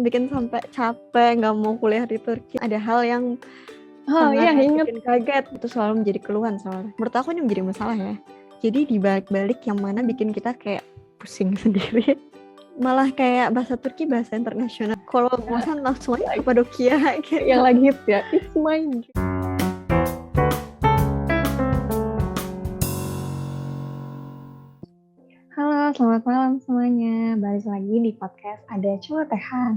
bikin sampai capek, nggak mau kuliah di Turki. Ada hal yang iya, inget. bikin kaget, itu selalu menjadi keluhan soalnya. Menurut aku ini menjadi masalah ya. Jadi dibalik-balik yang mana bikin kita kayak pusing sendiri. Malah kayak bahasa Turki bahasa internasional. Kalau bosan langsung aja Kapadokia gitu. Yang lagi hits ya, it's my dream. Halo, selamat malam semuanya. Balik lagi di podcast Ada Celotehan.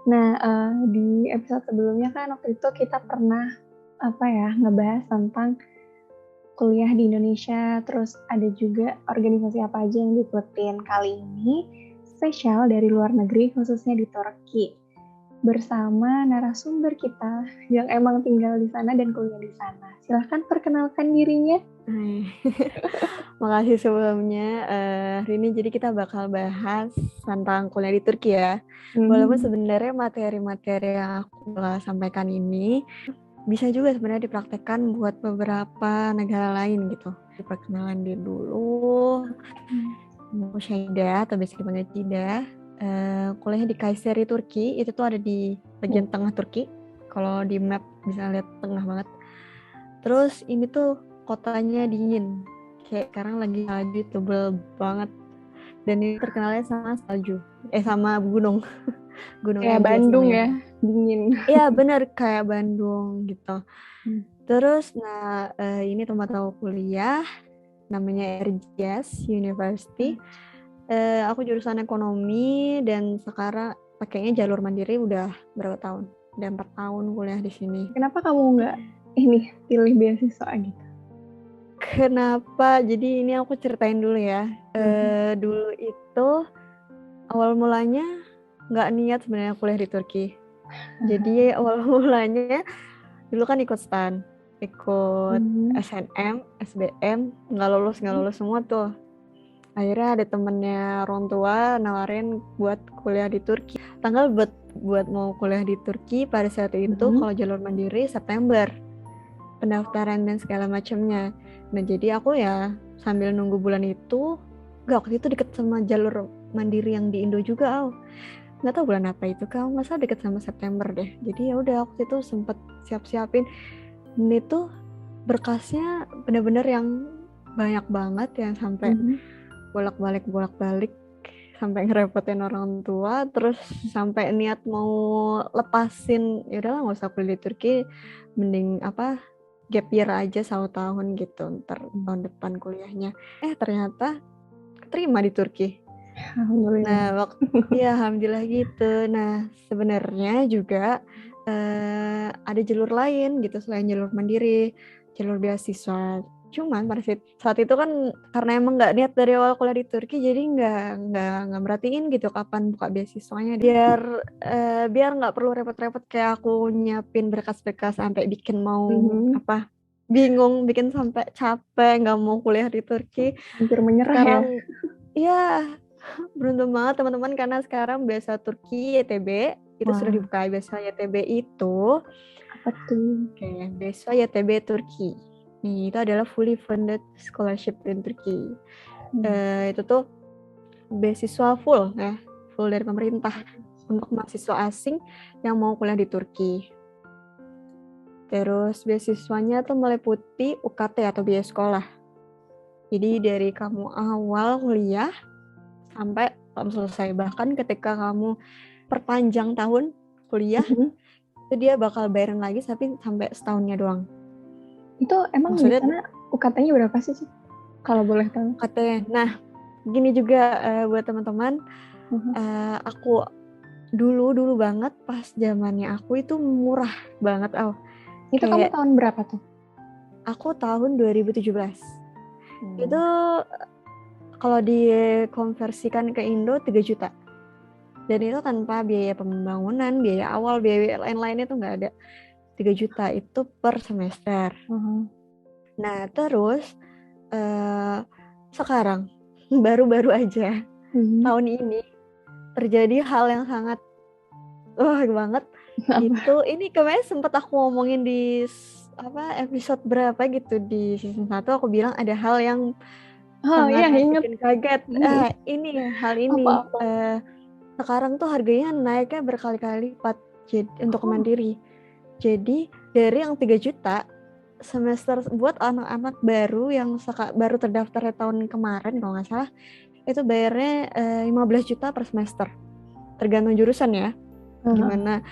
Nah, di episode sebelumnya kan waktu itu kita pernah ngebahas tentang kuliah di Indonesia, terus ada juga organisasi apa aja yang diikutin. Kali ini spesial dari luar negeri, khususnya di Turki, bersama narasumber kita yang emang tinggal di sana dan kuliah di sana. Silahkan perkenalkan dirinya. Makasih sebelumnya. Hari ini jadi kita bakal bahas tentang kuliah di Turki ya. Walaupun sebenarnya materi-materi yang aku sampaikan ini bisa juga sebenarnya dipraktekkan buat beberapa negara lain gitu. Perkenalan dulu. Aku Syahida atau biasa dipanggil Cida. Kuliahnya di Kayseri, Turki. Itu tuh ada di bagian tengah Turki. Kalau di map bisa lihat tengah banget. Terus ini tuh kotanya dingin. Kayak sekarang lagi salju tebel banget. Dan ini terkenalnya sama salju. Sama gunung. Gunung Kayak Elbrus Bandung namanya. Ya, dingin. Iya benar kayak Bandung gitu. Terus ini tempat aku kuliah. Namanya Erciyes University. Aku jurusan ekonomi dan sekarang pakainya jalur mandiri udah berapa tahun? Udah 4 tahun kuliah di sini. Kenapa kamu nggak pilih beasiswa gitu? Kenapa? Jadi ini aku ceritain dulu ya. Dulu itu awal mulanya nggak niat sebenarnya kuliah di Turki. Jadi awal mulanya dulu kan ikut STAN, ikut SNM, SBM, nggak lulus semua tuh. Akhirnya ada temennya orang tua nawarin buat kuliah di Turki. Tanggal buat mau kuliah di Turki pada saat itu kalau jalur mandiri September. Pendaftaran dan segala macamnya. Nah jadi aku ya sambil nunggu bulan itu, waktu itu deket sama jalur mandiri yang di Indo juga. Nggak tahu bulan apa itu, kamu masa deket sama September deh. Jadi ya udah waktu itu sempet siap-siapin. Ini tuh berkasnya bener-bener yang banyak banget yang sampai bolak-balik sampai ngerepotin orang tua, terus sampai niat mau lepasin, ya udahlah nggak usah kuliah di Turki, mending gap year aja 1 tahun gitu, ntar tahun depan kuliahnya. Ternyata keterima di Turki. Alhamdulillah. Nah, alhamdulillah gitu. Nah, sebenarnya juga ada jalur lain gitu selain jalur mandiri, jalur beasiswa. Cuman pada saat itu kan karena emang nggak niat dari awal kuliah di Turki, jadi nggak merhatiin gitu kapan buka beasiswanya. Biar nggak perlu repot-repot kayak aku nyiapin berkas-berkas sampai bikin mau bingung, bikin sampai capek, nggak mau kuliah di Turki. Hampir menyerah sekarang, ya? Beruntung banget teman-teman karena sekarang beasiswa Turki YTB itu sudah dibuka. Beasiswa YTB itu apa tuh? Beasiswa YTB Turki. Nih, itu adalah fully funded scholarship in Turki. Itu tuh beasiswa full dari pemerintah untuk mahasiswa asing yang mau kuliah di Turki. Terus beasiswanya tuh meliputi UKT atau biaya sekolah. Jadi dari kamu awal kuliah sampai kamu selesai, bahkan ketika kamu perpanjang tahun kuliah itu dia bakal bayarin lagi tapi sampai setahunnya doang. Itu emang maksudnya, di sana UKT-nya berapa sih? Kalau boleh tahu. UKT. Nah, gini juga buat teman-teman, aku dulu banget pas zamannya aku itu murah banget. Itu kamu tahun berapa tuh? Aku tahun 2017. Itu kalau dikonversikan ke Indo 3 juta. Dan itu tanpa biaya pembangunan, biaya awal, biaya lain-lainnya tuh nggak ada. 3 juta itu per semester. Nah, terus sekarang, baru-baru aja, tahun ini, terjadi hal yang sangat banget. Ini kemarin sempat aku ngomongin di episode berapa gitu, di season 1 aku bilang ada hal yang sangat bikin kaget. Hal ini. sekarang tuh harganya naiknya berkali-kali lipat untuk Oh. mandiri. Jadi dari yang 3 juta semester buat anak-anak baru yang baru terdaftar tahun kemarin kalau nggak salah, itu bayarnya 15 juta per semester. Tergantung jurusan ya. Gimana?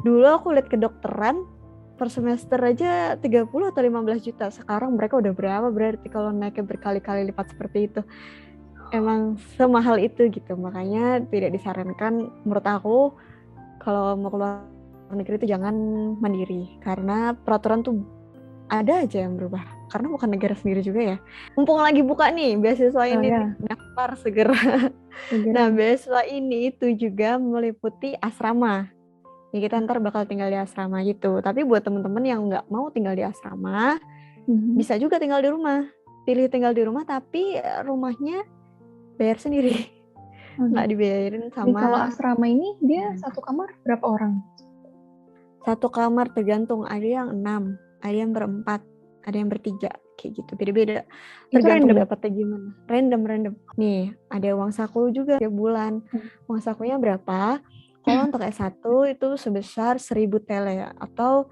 Dulu aku lihat kedokteran per semester aja 30 atau 15 juta. Sekarang mereka udah berapa berarti kalau naiknya berkali-kali lipat seperti itu. Emang semahal itu gitu. Makanya tidak disarankan menurut aku kalau mau keluar negeri itu jangan mandiri. Karena peraturan tuh ada aja yang berubah. Karena bukan negara sendiri juga ya. Mumpung lagi buka nih beasiswa ini daftar segera. Nah, beasiswa ini itu juga meliputi asrama. Ya kita ntar bakal tinggal di asrama gitu. Tapi buat temen-temen yang nggak mau tinggal di asrama, bisa juga tinggal di rumah. Pilih tinggal di rumah tapi rumahnya bayar sendiri. Nggak dibayarin sama. Jadi kalau asrama ini dia satu kamar berapa orang? Satu kamar tergantung, ada yang 6, ada yang berempat, ada yang bertiga, kayak gitu, beda-beda. Tergantung dapatnya gimana. Random. Nih, ada uang saku juga tiap bulan. Uang sakunya berapa? Kalau untuk S1 itu sebesar 1.000 TL ya, atau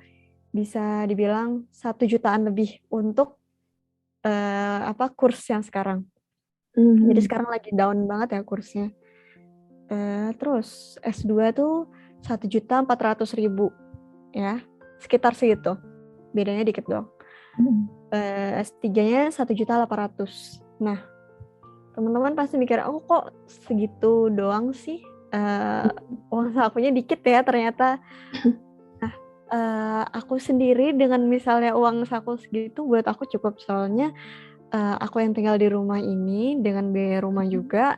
bisa dibilang 1 jutaan lebih untuk kurs yang sekarang. Jadi sekarang lagi down banget ya kursnya. Terus S2 tuh 1.400.000 ya, sekitar segitu. Bedanya dikit doang. S3-nya 1.800.000. Nah, teman-teman pasti mikir, oh kok segitu doang sih? Uang sakunya dikit ya ternyata. Nah, aku sendiri dengan misalnya uang saku segitu buat aku cukup, soalnya aku yang tinggal di rumah ini dengan biaya rumah juga,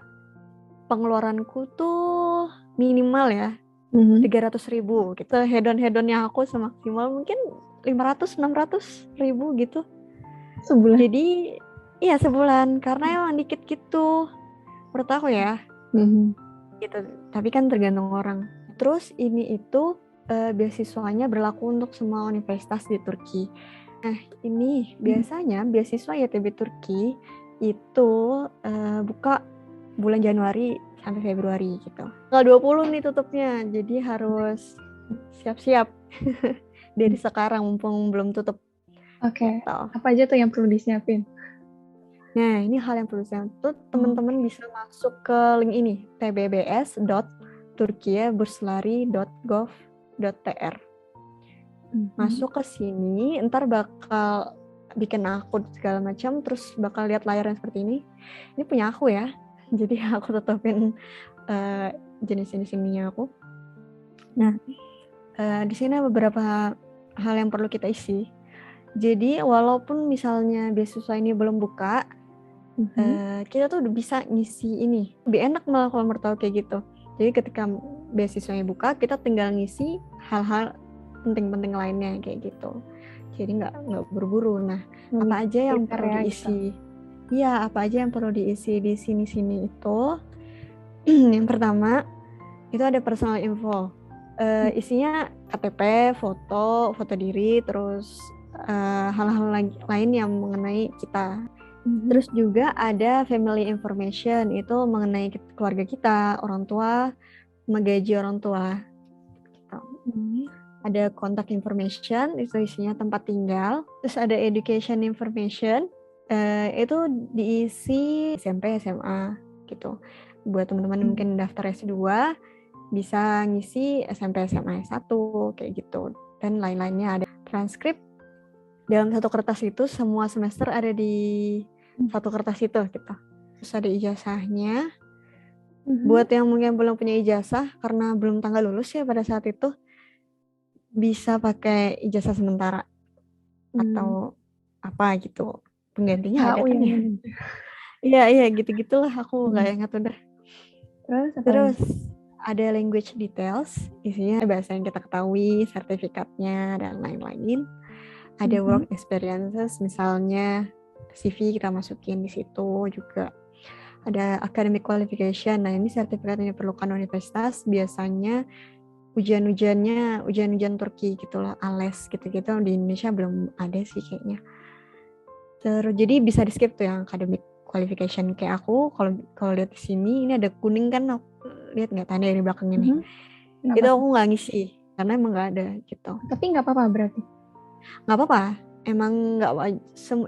pengeluaranku tuh minimal ya 300.000 gitu. Hedon-hedonnya aku semaksimal mungkin 500-600.000 gitu. Sebulan? Jadi iya sebulan, karena emang dikit gitu menurut aku ya. Gitu. Tapi kan tergantung orang. Terus ini itu beasiswanya berlaku untuk semua universitas di Turki. Nah, ini biasanya beasiswa YTB Turki itu buka bulan Januari sampai Februari gitu. Tanggal 20 nih tutupnya, jadi harus siap-siap dari sekarang mumpung belum tutup. Oke. Apa aja tuh yang perlu disiapin? Nah, ini hal yang perlu disiapin. Teman-teman bisa masuk ke link ini, tbbs.turkiyeburslari.gov.tr. Masuk ke sini, ntar bakal bikin akun segala macam, terus bakal lihat layarnya seperti ini. Ini punya aku ya, jadi aku tutupin jenis-jenis ininya aku. Nah, di sini ada beberapa hal yang perlu kita isi. Jadi walaupun misalnya beasiswa ini belum buka, kita tuh udah bisa ngisi ini. Lebih enak malah kalau menurut aku kayak gitu. Jadi ketika beasiswanya buka, kita tinggal ngisi hal-hal penting-penting lainnya kayak gitu. Jadi nggak buru-buru. Nah, apa aja yang perlu diisi? Iya, apa aja yang perlu diisi di sini-sini itu? Yang pertama itu ada personal info. Isinya KTP, foto diri, terus hal-hal lain yang mengenai kita. Terus juga ada family information, itu mengenai keluarga kita, orang tua, menggaji orang tua. Gitu. Ada contact information, itu isinya tempat tinggal. Terus ada education information, itu diisi SMP, SMA gitu. Buat teman-teman mungkin daftar S2, bisa ngisi SMP, SMA, S1 kayak gitu. Dan lain-lainnya ada transkrip. Dalam satu kertas itu semua semester ada di satu kertas itu gitu. Terus ada ijazahnya. Buat yang mungkin belum punya ijazah karena belum tanggal lulus ya pada saat itu, bisa pakai ijazah sementara atau apa gitu. Penggantinya ada kan ya. Iya gitu-gitulah, aku nggak ingat udah. Terus ada language details, isinya bahasa yang kita ketahui, sertifikatnya dan lain-lain. Ada work experiences, misalnya CV kita masukin di situ juga. Ada academic qualification, nah ini sertifikat yang diperlukan universitas, biasanya ujian-ujian Turki gitulah, ALES gitu-gitu, di Indonesia belum ada sih kayaknya. Terus jadi bisa di skip tuh yang academic qualification kayak aku, kalau lihat di sini ini ada kuning kan, lihat nggak tanda di belakang ini? Kenapa Itu tuh? aku nggak ngisi karena emang nggak ada gitu. Tapi nggak apa-apa berarti. Nggak apa-apa, emang nggak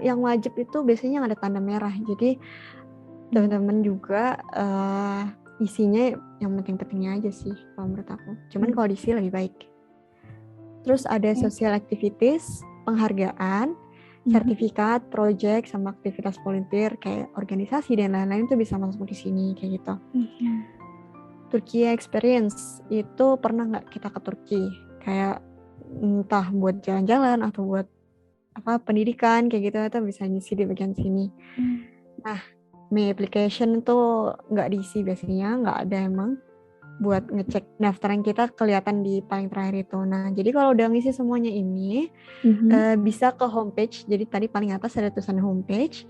yang wajib itu biasanya ada tanda merah. Jadi teman-teman juga isinya yang penting-pentingnya aja sih kalau menurut aku. Cuman kalau diisi lebih baik. Terus ada social activities, penghargaan, sertifikat, project, sama aktivitas volunteer kayak organisasi dan lain-lain itu bisa masuk di sini kayak gitu. Turki experience itu pernah nggak kita ke Turki? Kayak entah buat jalan-jalan atau buat pendidikan kayak gitu, itu bisa ngisi di bagian sini. Nah, My application itu nggak diisi biasanya, nggak ada emang. Buat ngecek daftaran kita kelihatan di paling terakhir itu. Nah, jadi kalau udah ngisi semuanya ini, bisa ke homepage. Jadi tadi paling atas ada tulisan homepage.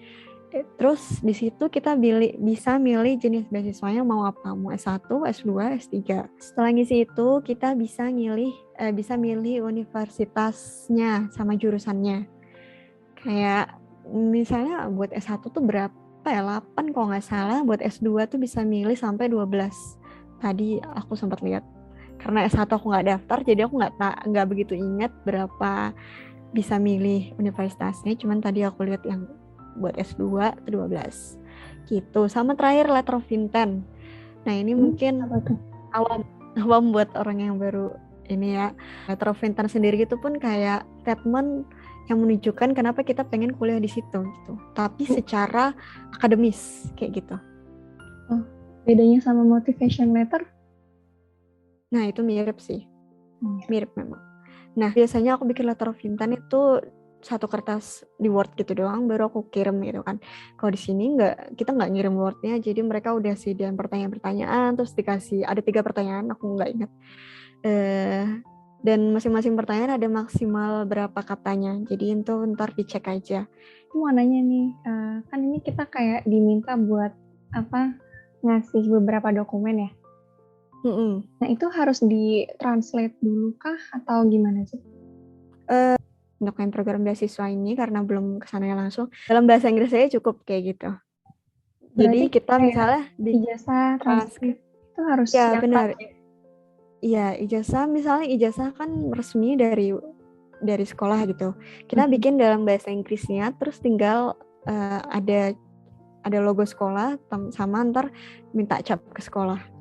Terus di situ kita bisa milih jenis beasiswanya mau apa, mau S1, S2, S3. Setelah ngisi itu, kita bisa milih universitasnya sama jurusannya. Kayak misalnya buat S1 tuh berapa ya, 8 kalau nggak salah. Buat S2 tuh bisa milih sampai 12. Tadi aku sempat lihat. Karena S1 aku nggak daftar, jadi aku nggak begitu ingat berapa bisa milih universitasnya. Cuman tadi aku lihat yang buat S2 itu 12. Gitu. Sama terakhir letter of intent. Nah, ini mungkin awam buat orang yang baru ini ya. Letter of intent sendiri itu pun kayak statement yang menunjukkan kenapa kita pengen kuliah di situ gitu. Tapi secara akademis kayak gitu. Oh, bedanya sama motivation letter? Nah, itu mirip sih. Mirip memang. Nah, biasanya aku bikin letter of intent itu satu kertas di Word gitu doang, baru aku kirim gitu kan. Kalau di sini kita nggak ngirim Word-nya, jadi mereka udah sediain pertanyaan-pertanyaan, terus ada 3 pertanyaan, aku nggak ingat. Dan masing-masing pertanyaan ada maksimal berapa katanya, jadi itu ntar dicek aja. Aku mau nanya nih, kan ini kita kayak diminta buat ngasih beberapa dokumen ya. Nah, itu harus di-translate dulu kah atau gimana sih? Untuk program beasiswa ini karena belum kesana langsung, dalam bahasa Inggris saya cukup kayak gitu. Jadi kita misalnya ijazah transkrip itu harus ya benar. Iya, misalnya ijazah kan resmi dari sekolah gitu. Kita bikin dalam bahasa Inggrisnya, terus tinggal ada logo sekolah sama ntar minta cap ke sekolah.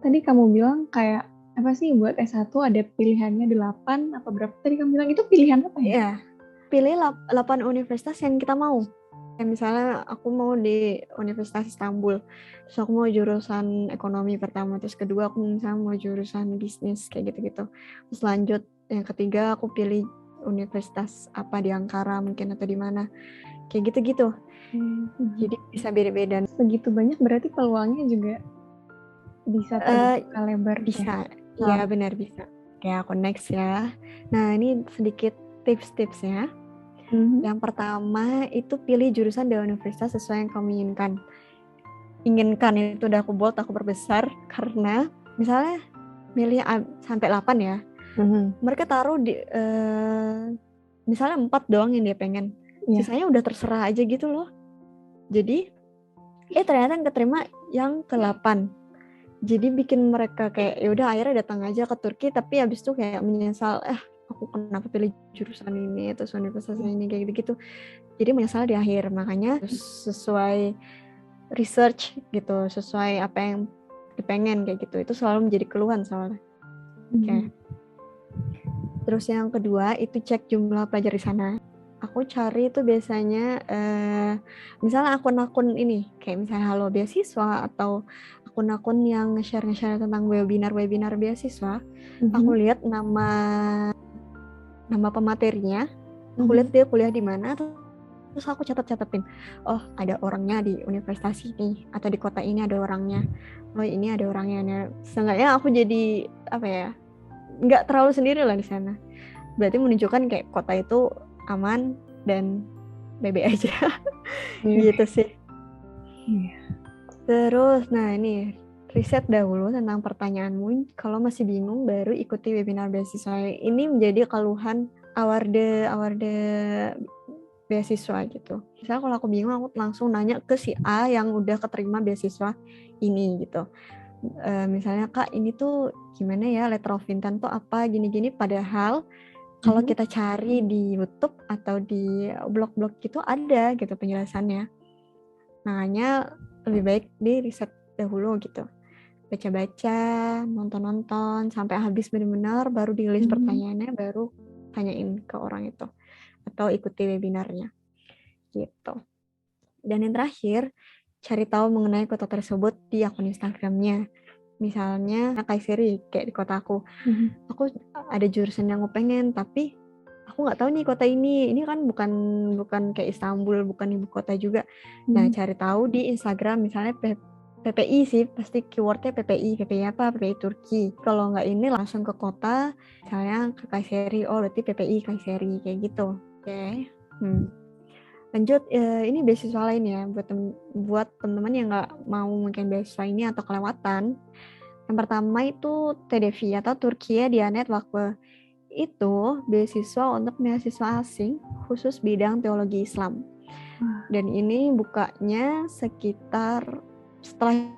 Tadi kamu bilang kayak apa sih buat S1 ada pilihannya 8 apa berapa tadi kamu bilang, itu pilihan apa ya? Iya, pilih 8 universitas yang kita mau. Misalnya aku mau di Universitas Istanbul, terus aku mau jurusan ekonomi pertama, terus kedua aku misalnya mau jurusan bisnis kayak gitu-gitu. Terus lanjut yang ketiga aku pilih universitas apa di Ankara mungkin atau di mana, kayak gitu-gitu. Jadi bisa beda-beda. Segitu banyak berarti peluangnya juga bisa terbuka lebar. Bisa, iya benar bisa. Kayak aku next ya. Nah, ini sedikit tips-tipsnya. Yang pertama itu pilih jurusan di universitas sesuai yang kamu inginkan itu udah aku bold, aku perbesar, karena misalnya milih sampai 8 ya, mereka taruh di misalnya 4 doang yang dia pengen, sisanya udah terserah aja gitu loh. Jadi ternyata yang keterima yang ke-8, jadi bikin mereka kayak ya udah akhirnya datang aja ke Turki, tapi habis itu kayak menyesal, aku kenapa pilih jurusan ini terus universitas ini kayak gitu. Jadi menyesal di akhir. Makanya sesuai research gitu, sesuai apa yang dipengen kayak gitu. Itu selalu menjadi keluhan soalnya. Oke. Terus yang kedua itu cek jumlah pelajar di sana. Aku cari itu biasanya misalnya akun-akun ini kayak misalnya Halo Beasiswa atau akun-akun yang nge-share tentang webinar beasiswa. Aku lihat nama pematerinya, aku lihat dia kuliah di mana, terus aku catetin, oh ada orangnya di universitas ini atau di kota ini ada orangnya, oh ini ada orangnya. Nah, seenggaknya aku jadi nggak terlalu sendiri lah di sana. Berarti menunjukkan kayak kota itu aman dan bebe aja. Gitu sih. Terus nah ini riset dahulu tentang pertanyaanmu. Kalau masih bingung baru ikuti webinar beasiswa. Ini menjadi keluhan award beasiswa gitu. Misalnya kalau aku bingung, aku langsung nanya ke si A yang udah keterima beasiswa ini gitu. Misalnya Kak ini tuh gimana ya, letter of intent tuh apa gini-gini, padahal kalau kita cari di YouTube atau di blog-blog gitu ada gitu penjelasannya. Makanya lebih baik di riset dahulu gitu. Baca-baca, nonton-nonton sampai habis benar-benar, baru di list pertanyaannya, baru tanyain ke orang itu atau ikuti webinarnya gitu. Dan yang terakhir, cari tahu mengenai kota tersebut di akun Instagramnya. Misalnya Kayseri, kayak di kota aku ada jurusan yang aku pengen, tapi aku nggak tahu nih kota ini kan bukan kayak Istanbul, bukan ibu kota juga. Nah, cari tahu di Instagram, misalnya PPI sih, pasti keywordnya PPI apa, PPI Turki. Kalau nggak ini langsung ke kota, misalnya ke Kayseri, oh berarti PPI Kayseri, kayak gitu. Oke. Lanjut, ini beasiswa lain ya, buat teman-teman yang nggak mau mungkin beasiswa ini atau kelewatan. Yang pertama itu TDV atau Turkiye Diyanet Vakfı. Itu beasiswa untuk mahasiswa asing khusus bidang teologi Islam. Dan ini bukanya sekitar setelah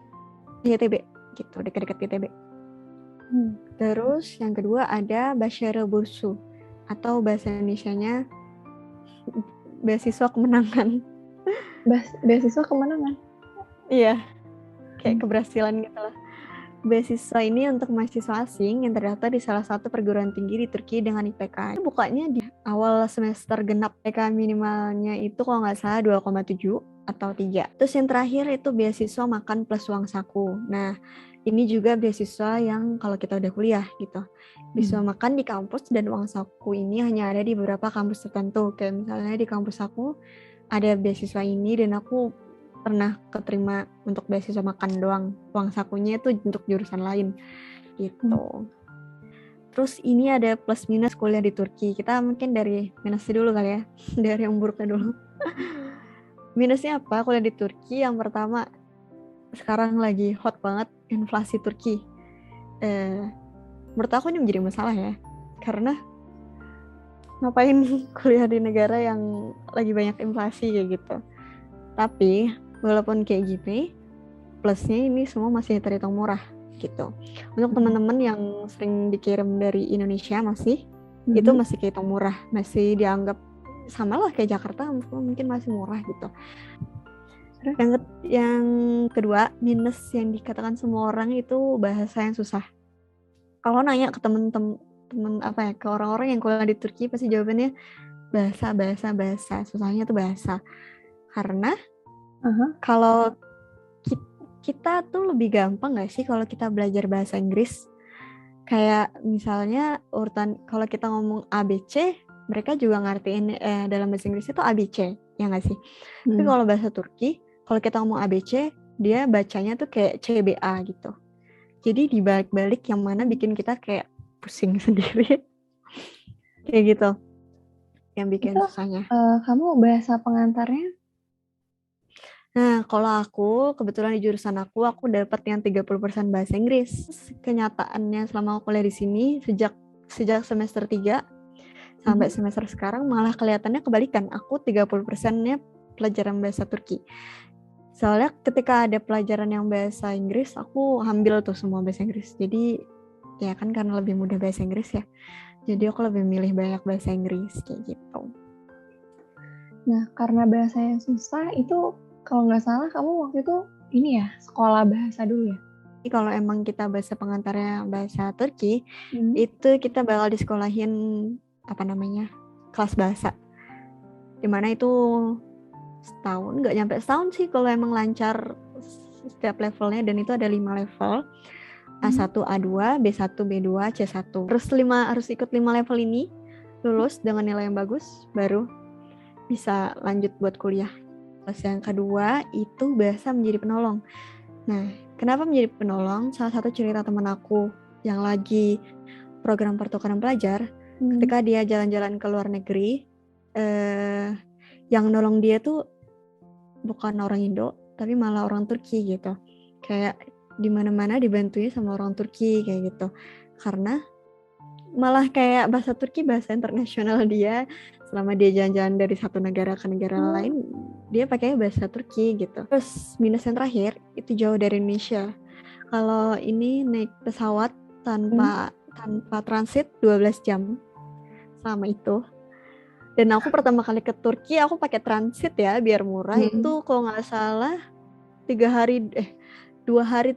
YTB gitu, dekat-dekat YTB. Terus yang kedua ada Başarı Bursu atau bahasa Indonesianya beasiswa kemenangan. Beasiswa kemenangan? Iya, kayak keberhasilan gitu lah. Beasiswa ini untuk mahasiswa asing yang terdaftar di salah satu perguruan tinggi di Turki dengan IPK. Ini bukanya di awal semester genap. IPK minimalnya itu kalau nggak salah 2,7 atau 3. Terus yang terakhir itu beasiswa makan plus uang saku. Nah, ini juga beasiswa yang kalau kita udah kuliah gitu. Beasiswa makan di kampus dan uang saku ini hanya ada di beberapa kampus tertentu. Kayak misalnya di kampus aku ada beasiswa ini dan aku pernah keterima untuk beasiswa makan doang. Uang sakunya itu untuk jurusan lain gitu. Terus ini ada plus minus kuliah di Turki. Kita mungkin dari minusnya dulu kali ya. Dari yang buruknya dulu. Minusnya apa kuliah di Turki? Yang pertama, sekarang lagi hot banget inflasi Turki. Menurut aku ini menjadi masalah ya. Karena ngapain kuliah di negara yang lagi banyak inflasi kayak gitu. Tapi walaupun kayak gini, plusnya ini semua masih terhitung murah gitu. Untuk teman-teman yang sering dikirim dari Indonesia itu masih kehitung murah, masih dianggap sama lah kayak Jakarta, mungkin masih murah gitu. Yang kedua, minus yang dikatakan semua orang itu bahasa yang susah. Kalau nanya ke teman-teman ke orang-orang yang kuliah di Turki, pasti jawabannya bahasa, susahnya tuh bahasa. Karena kalau kita tuh lebih gampang gak sih kalau kita belajar bahasa Inggris? Kayak misalnya urutan, kalau kita ngomong ABC, mereka juga ngertiin dalam bahasa Inggris itu ABC, ya gak sih? Tapi kalau bahasa Turki, kalau kita ngomong ABC, dia bacanya tuh kayak CBA gitu. Jadi dibalik-balik yang mana bikin kita kayak pusing sendiri. Kayak gitu. Yang bikin itu, susahnya. Kamu bahasa pengantarnya? Nah, kalau aku, kebetulan di jurusan aku dapat yang 30% bahasa Inggris. Kenyataannya selama aku kuliah di sini, sejak semester 3 sampai semester sekarang, malah kelihatannya kebalikan. Aku 30%-nya pelajaran bahasa Turki. Soalnya ketika ada pelajaran yang bahasa Inggris, aku ambil tuh semua bahasa Inggris. Jadi, ya kan karena lebih mudah bahasa Inggris ya. Jadi aku lebih milih banyak bahasa Inggris, kayak gitu. Nah, karena bahasa yang susah itu, kalau nggak salah kamu waktu itu ini ya, sekolah bahasa dulu ya? Jadi kalau emang kita bahasa pengantarnya bahasa Turki, itu kita bakal disekolahin kelas bahasa. Dimana itu setahun, nggak nyampe setahun sih kalau emang lancar setiap levelnya, dan itu ada 5 level. A1, A2, B1, B2, C1. Harus ikut 5 level ini, lulus dengan nilai yang bagus, baru bisa lanjut buat kuliah. Terus yang kedua itu bahasa menjadi penolong. Nah, kenapa menjadi penolong? Salah satu cerita teman aku yang lagi program pertukaran pelajar, ketika dia jalan-jalan ke luar negeri, yang nolong dia tuh bukan orang Indo, tapi malah orang Turki gitu. Kayak di mana-mana dibantuin sama orang Turki kayak gitu. Karena malah kayak bahasa Turki bahasa internasional dia. Selama dia jalan-jalan dari satu negara ke negara lain, dia pakai bahasa Turki gitu. Terus minus yang terakhir, itu jauh dari Indonesia. Kalau ini naik pesawat tanpa transit 12 jam selama itu. Dan aku pertama kali ke Turki aku pakai transit ya biar murah. Itu kalau nggak salah 2 hari 2 hari.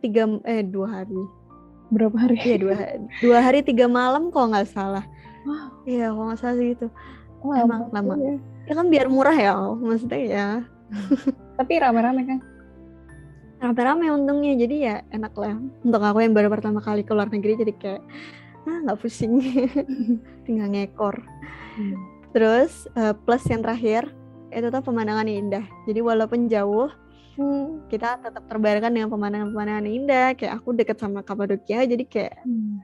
Berapa hari? Iya 2 hari 3 malam kalau nggak salah. Wow. Iya kalau nggak salah gitu. Emang lama. Ya. Ya kan biar murah ya, maksudnya ya. Tapi rame-rame kan? Rame-rame untungnya, jadi ya enak lah. Untuk aku yang baru pertama kali ke luar negeri jadi kayak nggak pusing, tinggal ngekor. Terus plus yang terakhir itu tuh pemandangan indah. Jadi walaupun jauh kita tetap terbayarkan dengan pemandangan-pemandangan indah. Kayak aku deket sama Kapadokia, jadi kayak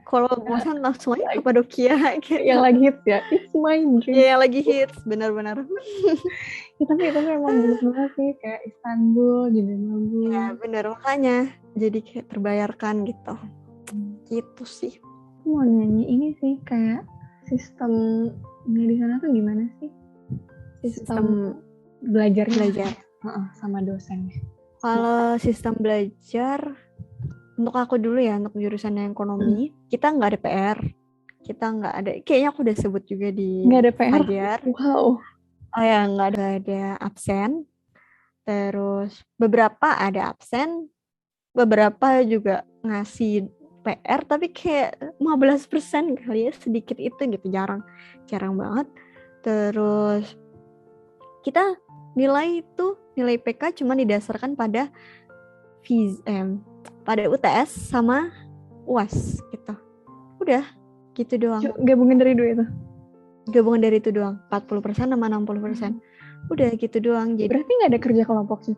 kalau bosan langsung aja Kapadokia gitu. Yang lagi hits ya, it's my dream. Iya yang lagi hits, benar-benar. Ya, tapi itu memang bagus banget sih, kayak Istanbul juga bagus. Ya benar, makanya jadi kayak terbayarkan gitu. Gitu sih. Aku mau nyanyi ini sih, kayak sistemnya di sana tuh gimana sih? Sistem belajar sama dosennya. Kalau sistem belajar untuk aku dulu ya, untuk jurusan ekonomi, kita nggak ada PR, kita nggak ada, kayaknya aku udah sebut juga di nggak ada PR. Fajar. Wow. Oh ya, nggak ada absen. Terus beberapa ada absen, beberapa juga ngasih PR, tapi kayak 15% kali ya, sedikit itu gitu, jarang banget. Terus kita nilai PK cuma didasarkan pada pada UTS sama UAS gitu. Udah gitu doang. Gabungan dari dua itu? Gabungan dari itu doang, 40% sama 60%. Udah gitu doang. Jadi berarti nggak ada kerja kelompok sih?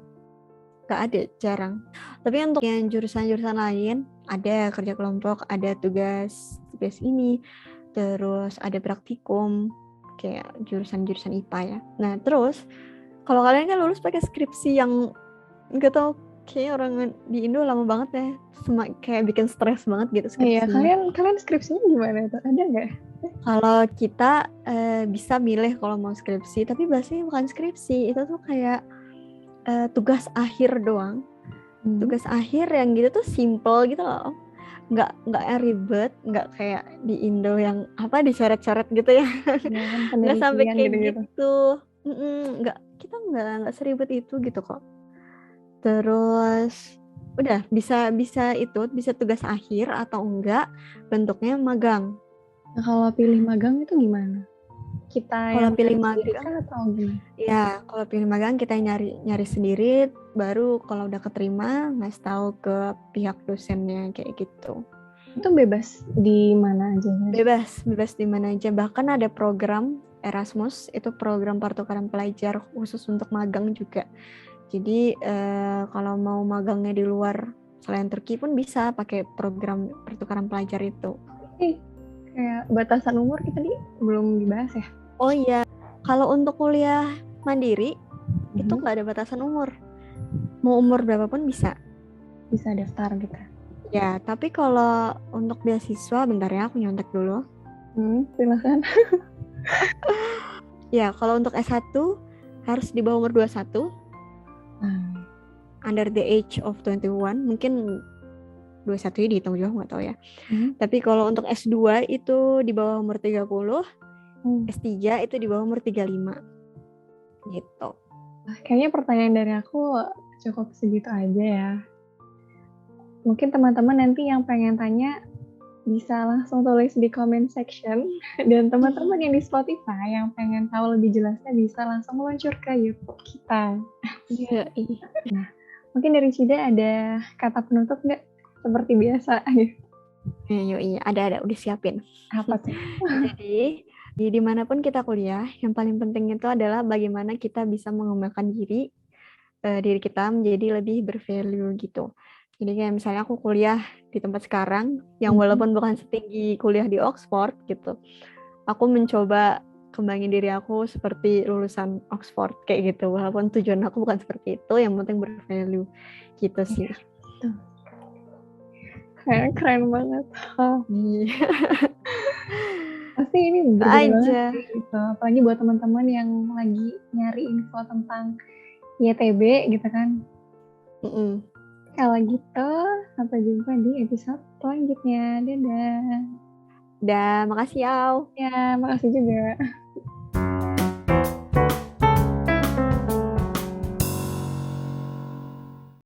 Nggak ada, jarang. Tapi untuk yang jurusan-jurusan lain ada kerja kelompok, ada tugas ini, terus ada praktikum kayak jurusan-jurusan IPA ya. Nah terus kalau kalian kan lulus pakai skripsi yang nggak tahu, kayak orang di Indo lama banget ya, kayak bikin stres banget gitu skripsinya. Iya, kalian skripsinya gimana tuh? Ada nggak? Kalau kita bisa milih kalau mau skripsi, tapi bahasanya bukan skripsi, itu tuh kayak tugas akhir doang. Tugas akhir yang gitu tuh simple gitu loh, nggak ribet, nggak kayak di Indo yang apa dicoret-coret gitu ya, nggak sampai kayak gitu. Kita nggak seribet itu gitu kok. Terus udah bisa tugas akhir atau enggak bentuknya magang. Nah, kalau pilih magang itu gimana? Kita kalau yang pilih magang atau gimana? Ya, kalau pilih magang kita nyari sendiri, baru kalau udah keterima ngasih tahu ke pihak dosennya kayak gitu. Itu bebas di mana aja? Bebas di mana aja. Bahkan ada program Erasmus, itu program pertukaran pelajar khusus untuk magang juga. Jadi kalau mau magangnya di luar selain Turki pun bisa pakai program pertukaran pelajar itu. Kayak batasan umur kita belum dibahas ya? Oh iya, kalau untuk kuliah mandiri itu nggak ada batasan umur. Mau umur berapapun bisa daftar gitu. Ya, tapi kalau untuk beasiswa, bentar ya aku nyontek dulu. Silakan. Ya, kalau untuk S1 harus di bawah umur 21. Under the age of 21, mungkin 21 ini dihitung juga, nggak tahu ya. Tapi kalau untuk S2 itu di bawah umur 30, S3 itu di bawah umur 35. Gitu. Kayaknya pertanyaan dari aku cukup segitu aja ya. Mungkin teman-teman nanti yang pengen tanya bisa langsung tulis di comment section, dan teman-teman yang di Spotify yang pengen tahu lebih jelasnya bisa langsung meluncur ke YouTube kita. Iya. Nah, mungkin dari Cida ada kata penutup nggak? Seperti biasa. Iya, ada, udah siapin. Apa tuh? Jadi, dimanapun kita kuliah, yang paling penting itu adalah bagaimana kita bisa mengembangkan diri kita menjadi lebih bervalue gitu. Jadi kayak misalnya aku kuliah di tempat sekarang, yang walaupun bukan setinggi kuliah di Oxford gitu, aku mencoba kembangin diri aku seperti lulusan Oxford kayak gitu, walaupun tujuan aku bukan seperti itu, yang penting bervalue gitu sih. Keren banget. Pasti ini berguna banget gitu, apalagi buat teman-teman yang lagi nyari info tentang YTB gitu kan. Kalau gitu, sampai jumpa di episode selanjutnya. Dadah. Dah, makasih Au. Ya, makasih juga.